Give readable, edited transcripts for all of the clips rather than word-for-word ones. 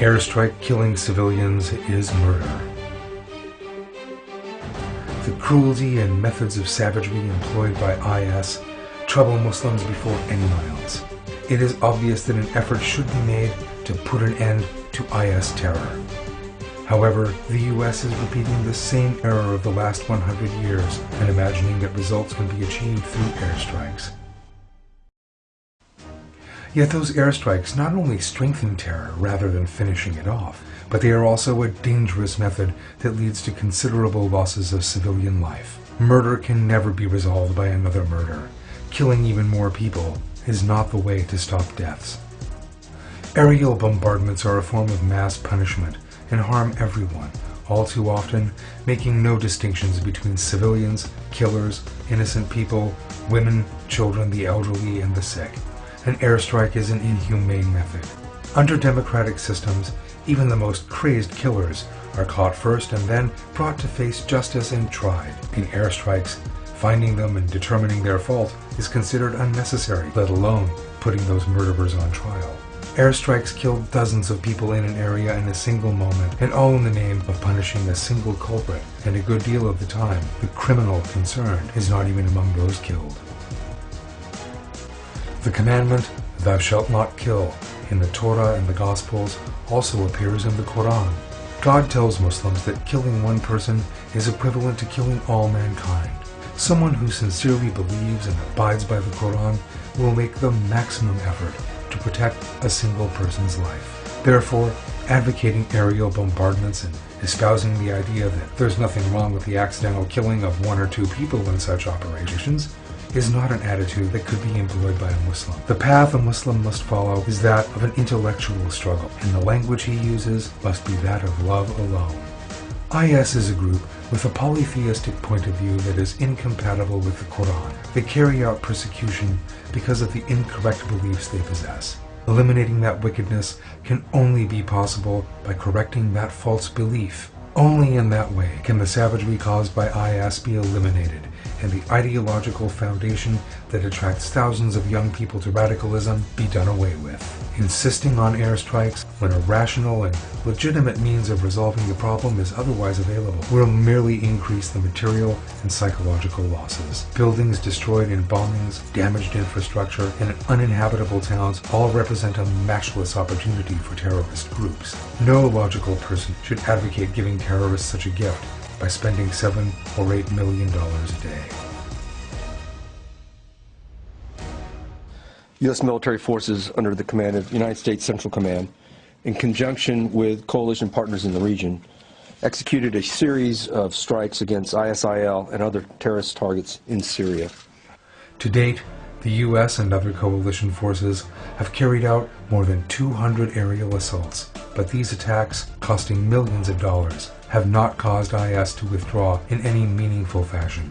airstrike killing civilians is murder. The cruelty and methods of savagery employed by IS trouble Muslims before anyone else. It is obvious that an effort should be made to put an end to IS terror. However, the US is repeating the same error of the last 100 years and imagining that results can be achieved through airstrikes. Yet those airstrikes not only strengthen terror rather than finishing it off, but they are also a dangerous method that leads to considerable losses of civilian life. Murder can never be resolved by another murder. Killing even more people is not the way to stop deaths. Aerial bombardments are a form of mass punishment and harm everyone, all too often making no distinctions between civilians, killers, innocent people, women, children, the elderly, and the sick. An airstrike is an inhumane method. Under democratic systems, even the most crazed killers are caught first and then brought to face justice and tried. In airstrikes, finding them and determining their fault is considered unnecessary, let alone putting those murderers on trial. Airstrikes killed dozens of people in an area in a single moment, and all in the name of punishing a single culprit, and a good deal of the time, the criminal concerned is not even among those killed. The commandment, "Thou shalt not kill," in the Torah and the Gospels also appears in the Quran. God tells Muslims that killing one person is equivalent to killing all mankind. Someone who sincerely believes and abides by the Quran will make the maximum effort to protect a single person's life. Therefore, advocating aerial bombardments and espousing the idea that there's nothing wrong with the accidental killing of one or two people in such operations is not an attitude that could be employed by a Muslim. The path a Muslim must follow is that of an intellectual struggle, and the language he uses must be that of love alone. IS is a group with a polytheistic point of view that is incompatible with the Quran. They carry out persecution because of the incorrect beliefs they possess. Eliminating that wickedness can only be possible by correcting that false belief. Only in that way can the savagery caused by IS be eliminated, and the ideological foundation that attracts thousands of young people to radicalism be done away with. Insisting on airstrikes when a rational and legitimate means of resolving the problem is otherwise available will merely increase the material and psychological losses. Buildings destroyed in bombings, damaged infrastructure, and uninhabitable towns all represent a matchless opportunity for terrorist groups. No logical person should advocate giving terrorists such a gift by spending $7 or $8 million a day. U.S. military forces under the command of United States Central Command, in conjunction with coalition partners in the region, executed a series of strikes against ISIL and other terrorist targets in Syria. To date, the U.S. and other coalition forces have carried out more than 200 aerial assaults, but these attacks, costing millions of dollars, have not caused IS to withdraw in any meaningful fashion.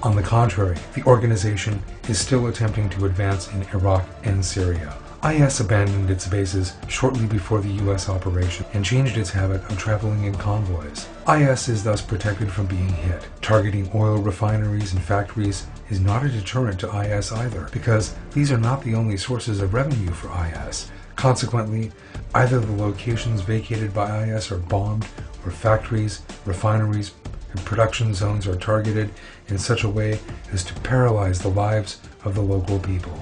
On the contrary, the organization is still attempting to advance in Iraq and Syria. IS abandoned its bases shortly before the U.S. operation and changed its habit of traveling in convoys. IS is thus protected from being hit. Targeting oil refineries and factories is not a deterrent to IS either, because these are not the only sources of revenue for IS. Consequently, either the locations vacated by IS are bombed, or factories, refineries, and production zones are targeted in such a way as to paralyze the lives of the local people.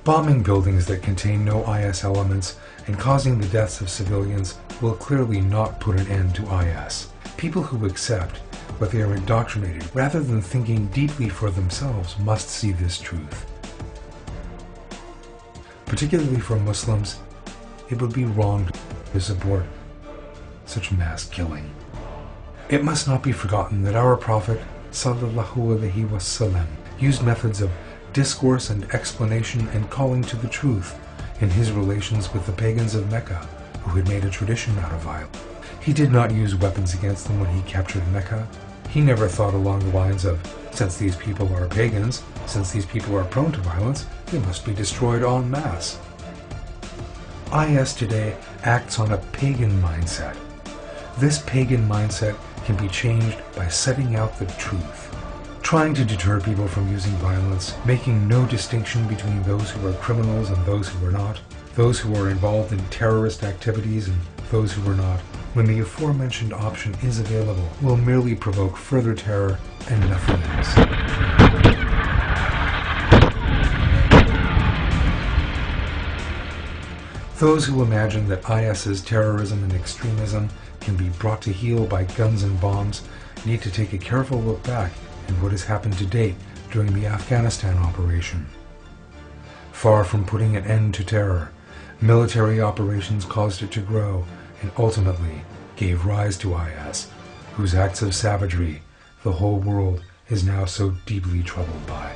Bombing buildings that contain no IS elements and causing the deaths of civilians will clearly not put an end to IS. People who accept what they are indoctrinated rather than thinking deeply for themselves must see this truth. Particularly for Muslims, it would be wrong to support such mass killing. It must not be forgotten that our Prophet ﷺ used methods of discourse and explanation and calling to the truth in his relations with the pagans of Mecca, who had made a tradition out of violence. He did not use weapons against them when he captured Mecca. He never thought along the lines of, since these people are pagans, since these people are prone to violence, they must be destroyed en masse. IS today acts on a pagan mindset. This pagan mindset can be changed by setting out the truth. Trying to deter people from using violence, making no distinction between those who are criminals and those who are not, those who are involved in terrorist activities and those who are not, when the aforementioned option is available, will merely provoke further terror and nothing else. Those who imagine that IS's terrorism and extremism can be brought to heel by guns and bombs need to take a careful look back at what has happened to date during the Afghanistan operation. Far from putting an end to terror, military operations caused it to grow and ultimately gave rise to IS, whose acts of savagery the whole world is now so deeply troubled by.